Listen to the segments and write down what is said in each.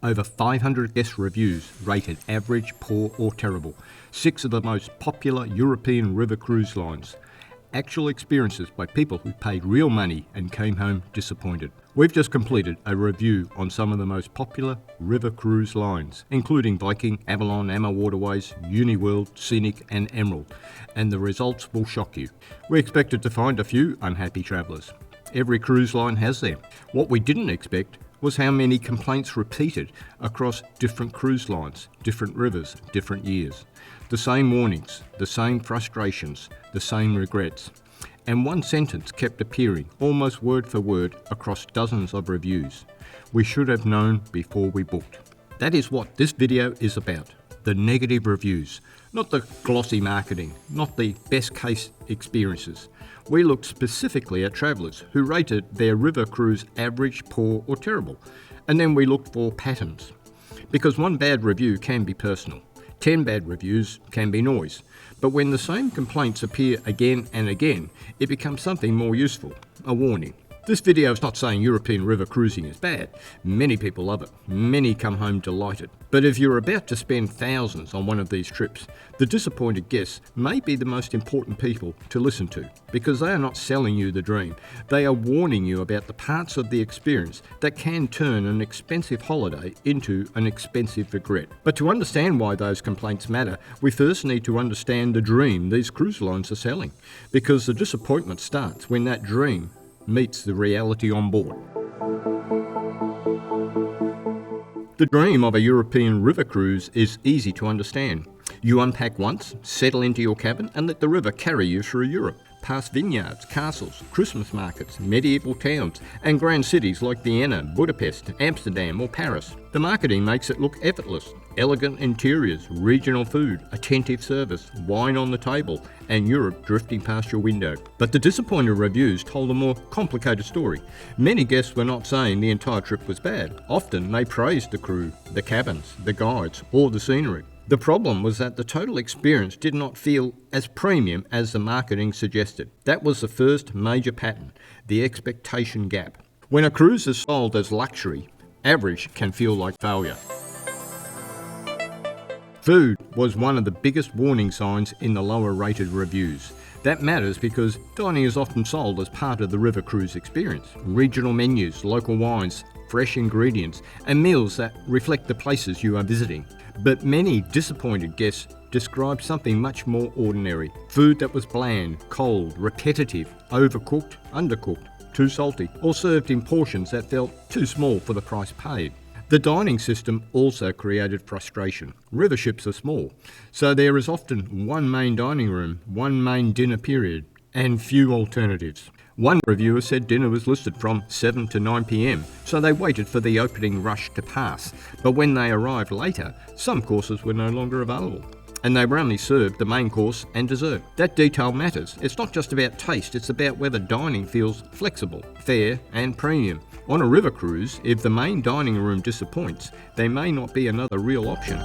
Over 500 guest reviews rated average, poor or terrible. 6 of the most popular European river cruise lines. Actual experiences by people who paid real money and came home disappointed. We've just completed a review on some of the most popular river cruise lines, including Viking, Avalon, Amma Waterways, Uniworld, Scenic and Emerald, and the results will shock you. We expected to find a few unhappy travellers. Every cruise line has them. What we didn't expect was how many complaints repeated across different cruise lines, different rivers, different years. The same warnings, the same frustrations, the same regrets. And one sentence kept appearing, almost word for word, across dozens of reviews. We should have known before we booked. That is what this video is about. The negative reviews, not the glossy marketing, not the best case experiences. We looked specifically at travellers who rated their river cruise average, poor or terrible. And then we looked for patterns. Because one bad review can be personal. 10 bad reviews can be noise. But when the same complaints appear again and again, it becomes something more useful, a warning. This video is not saying European river cruising is bad. Many people love it. Many come home delighted. But if you're about to spend thousands on one of these trips, the disappointed guests may be the most important people to listen to, because they are not selling you the dream. They are warning you about the parts of the experience that can turn an expensive holiday into an expensive regret. But to understand why those complaints matter, we first need to understand the dream these cruise lines are selling, because the disappointment starts when that dream meets the reality on board. The dream of a European river cruise is easy to understand. You unpack once, settle into your cabin and let the river carry you through Europe, past vineyards, castles, Christmas markets, medieval towns and grand cities like Vienna, Budapest, Amsterdam or Paris. The marketing makes it look effortless. Elegant interiors, regional food, attentive service, wine on the table and Europe drifting past your window. But the disappointed reviews told a more complicated story. Many guests were not saying the entire trip was bad. Often they praised the crew, the cabins, the guides or the scenery. The problem was that the total experience did not feel as premium as the marketing suggested. That was the first major pattern, the expectation gap. When a cruise is sold as luxury, average can feel like failure. Food was one of the biggest warning signs in the lower rated reviews. That matters because dining is often sold as part of the river cruise experience. Regional menus, local wines, fresh ingredients, and meals that reflect the places you are visiting. But many disappointed guests described something much more ordinary. Food that was bland, cold, repetitive, overcooked, undercooked, too salty, or served in portions that felt too small for the price paid. The dining system also created frustration. River ships are small, so there is often one main dining room, one main dinner period, and few alternatives. One reviewer said dinner was listed from 7 to 9 p.m, so they waited for the opening rush to pass. But when they arrived later, some courses were no longer available, and they were only served the main course and dessert. That detail matters. It's not just about taste, it's about whether dining feels flexible, fair, and premium. On a river cruise, if the main dining room disappoints, there may not be another real option.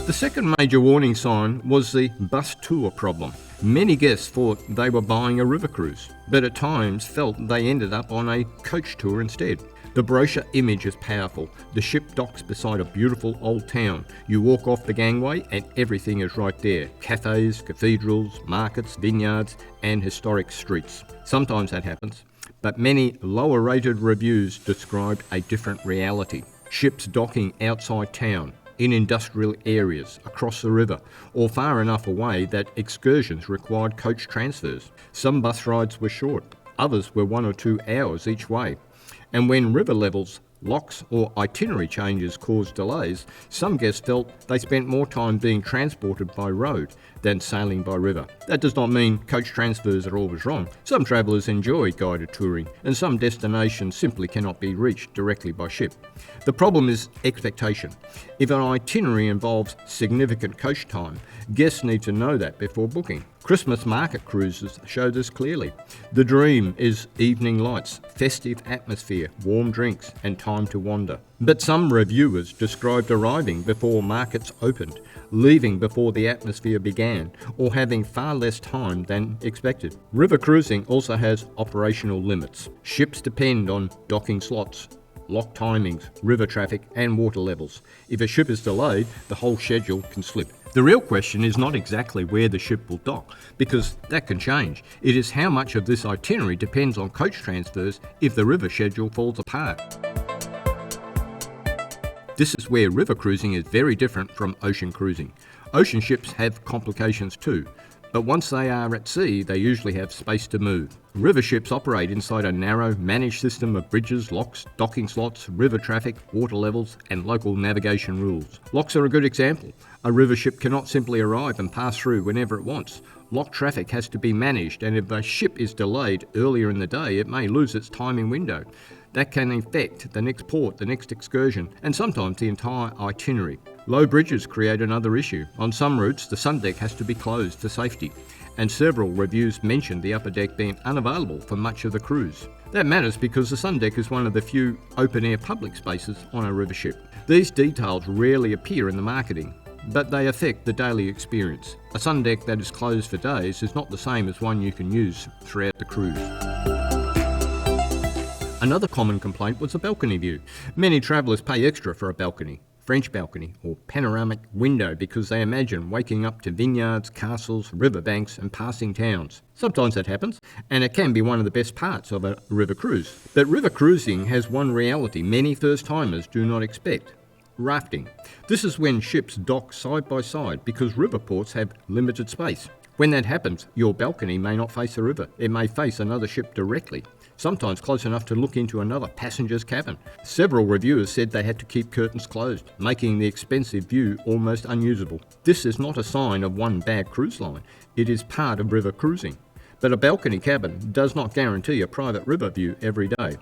The second major warning sign was the bus tour problem. Many guests thought they were buying a river cruise, but at times felt they ended up on a coach tour instead. The brochure image is powerful. The ship docks beside a beautiful old town. You walk off the gangway and everything is right there. Cafes, cathedrals, markets, vineyards, and historic streets. Sometimes that happens, but many lower rated reviews described a different reality. Ships docking outside town, in industrial areas, across the river, or far enough away that excursions required coach transfers. Some bus rides were short, others were 1 or 2 hours each way. And when river levels, locks or itinerary changes caused delays, some guests felt they spent more time being transported by road than sailing by river. That does not mean coach transfers are always wrong. Some travellers enjoy guided touring, and some destinations simply cannot be reached directly by ship. The problem is expectation. If an itinerary involves significant coach time, guests need to know that before booking. Christmas market cruises show this clearly. The dream is evening lights, festive atmosphere, warm drinks, and time to wander. But some reviewers described arriving before markets opened, leaving before the atmosphere began, or having far less time than expected. River cruising also has operational limits. Ships depend on docking slots, lock timings, river traffic and water levels. If a ship is delayed, the whole schedule can slip. The real question is not exactly where the ship will dock, because that can change. It is how much of this itinerary depends on coach transfers if the river schedule falls apart. This is where river cruising is very different from ocean cruising. Ocean ships have complications too, but once they are at sea, they usually have space to move. River ships operate inside a narrow, managed system of bridges, locks, docking slots, river traffic, water levels, and local navigation rules. Locks are a good example. A river ship cannot simply arrive and pass through whenever it wants. Lock traffic has to be managed, and if a ship is delayed earlier in the day, it may lose its timing window. That can affect the next port, the next excursion, and sometimes the entire itinerary. Low bridges create another issue. On some routes, the sun deck has to be closed for safety, and several reviews mentioned the upper deck being unavailable for much of the cruise. That matters because the sun deck is one of the few open-air public spaces on a river ship. These details rarely appear in the marketing, but they affect the daily experience. A sun deck that is closed for days is not the same as one you can use throughout the cruise. Another common complaint was the balcony view. Many travellers pay extra for a balcony, French balcony or panoramic window, because they imagine waking up to vineyards, castles, riverbanks and passing towns. Sometimes that happens, and it can be one of the best parts of a river cruise. But river cruising has one reality many first-timers do not expect: rafting. This is when ships dock side by side because river ports have limited space. When that happens, your balcony may not face the river. It may face another ship directly, sometimes close enough to look into another passenger's cabin. Several reviewers said they had to keep curtains closed, making the expensive view almost unusable. This is not a sign of one bad cruise line. It is part of river cruising. But a balcony cabin does not guarantee a private river view every day.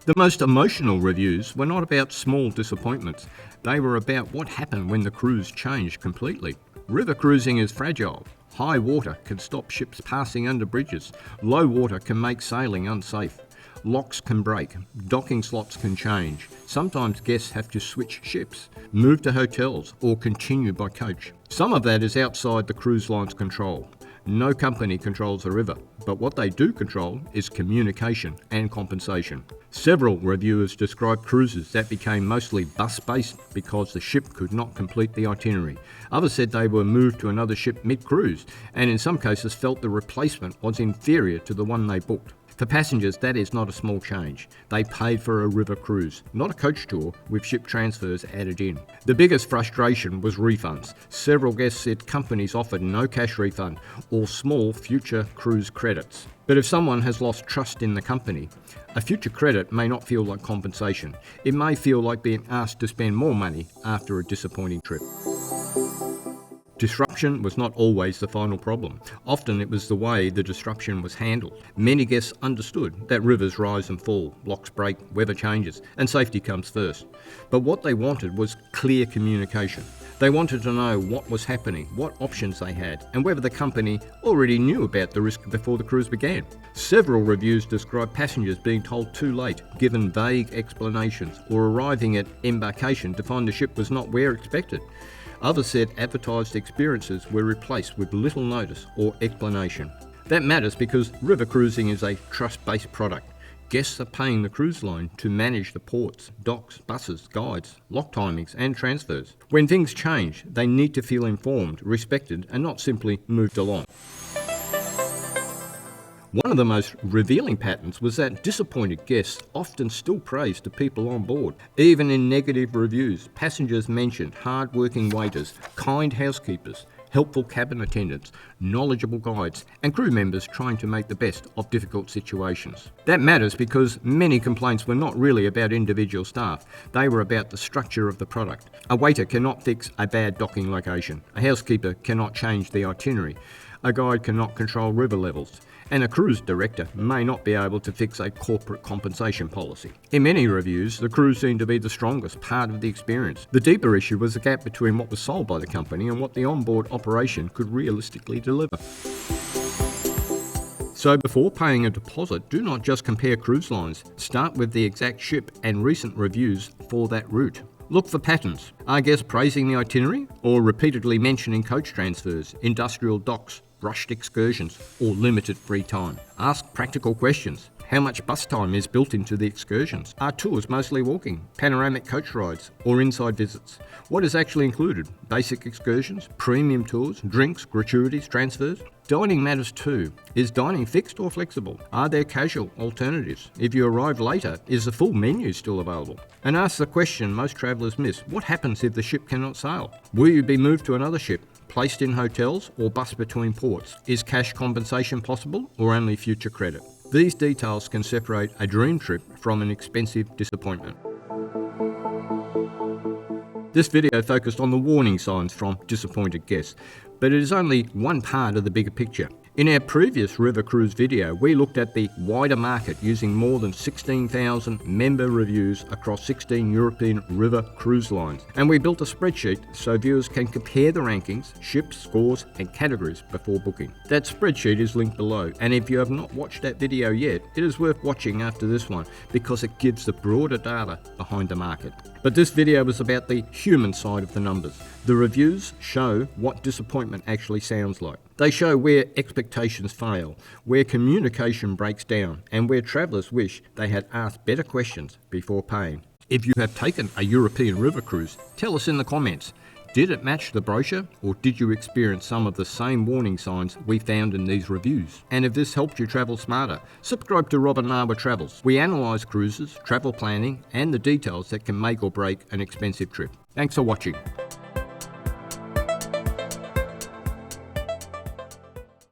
The most emotional reviews were not about small disappointments. They were about what happened when the cruise changed completely. River cruising is fragile. High water can stop ships passing under bridges. Low water can make sailing unsafe. Locks can break. Docking slots can change. Sometimes guests have to switch ships, move to hotels, or continue by coach. Some of that is outside the cruise line's control. No company controls the river, but what they do control is communication and compensation. Several reviewers described cruises that became mostly bus-based because the ship could not complete the itinerary. Others said they were moved to another ship mid-cruise, and in some cases felt the replacement was inferior to the one they booked. For passengers, that is not a small change. They paid for a river cruise, not a coach tour with ship transfers added in. The biggest frustration was refunds. Several guests said companies offered no cash refund or small future cruise credits. But if someone has lost trust in the company, a future credit may not feel like compensation. It may feel like being asked to spend more money after a disappointing trip. Disruption was not always the final problem. Often it was the way the disruption was handled. Many guests understood that rivers rise and fall, locks break, weather changes, and safety comes first. But what they wanted was clear communication. They wanted to know what was happening, what options they had, and whether the company already knew about the risk before the cruise began. Several reviews described passengers being told too late, given vague explanations, or arriving at embarkation to find the ship was not where expected. Others said advertised experiences were replaced with little notice or explanation. That matters because river cruising is a trust-based product. Guests are paying the cruise line to manage the ports, docks, buses, guides, lock timings and transfers. When things change, they need to feel informed, respected and not simply moved along. One of the most revealing patterns was that disappointed guests often still praised the people on board. Even in negative reviews, passengers mentioned hard-working waiters, kind housekeepers, helpful cabin attendants, knowledgeable guides, and crew members trying to make the best of difficult situations. That matters because many complaints were not really about individual staff. They were about the structure of the product. A waiter cannot fix a bad docking location. A housekeeper cannot change the itinerary. A guide cannot control river levels. And a cruise director may not be able to fix a corporate compensation policy. In many reviews, the cruise seemed to be the strongest part of the experience. The deeper issue was the gap between what was sold by the company and what the onboard operation could realistically deliver. So before paying a deposit, do not just compare cruise lines. Start with the exact ship and recent reviews for that route. Look for patterns. Are guests praising the itinerary or repeatedly mentioning coach transfers, industrial docks, rushed excursions, or limited free time? Ask practical questions. How much bus time is built into the excursions? Are tours mostly walking, panoramic coach rides, or inside visits? What is actually included? Basic excursions, premium tours, drinks, gratuities, transfers? Dining matters too. Is dining fixed or flexible? Are there casual alternatives? If you arrive later, is the full menu still available? And ask the question most travellers miss: what happens if the ship cannot sail? Will you be moved to another ship, placed in hotels, or bus between ports? Is cash compensation possible, or only future credit? These details can separate a dream trip from an expensive disappointment. This video focused on the warning signs from disappointed guests, but it is only one part of the bigger picture. In our previous river cruise video, we looked at the wider market using more than 16,000 member reviews across 16 European river cruise lines. And we built a spreadsheet so viewers can compare the rankings, ships, scores, and categories before booking. That spreadsheet is linked below, and if you have not watched that video yet, it is worth watching after this one because it gives the broader data behind the market. But this video was about the human side of the numbers. The reviews show what disappointment actually sounds like. They show where expectations fail, where communication breaks down, and where travellers wish they had asked better questions before paying. If you have taken a European river cruise, tell us in the comments. Did it match the brochure, or did you experience some of the same warning signs we found in these reviews? And if this helped you travel smarter, subscribe to Rob Nawa Travels. We analyse cruises, travel planning, and the details that can make or break an expensive trip. Thanks for watching.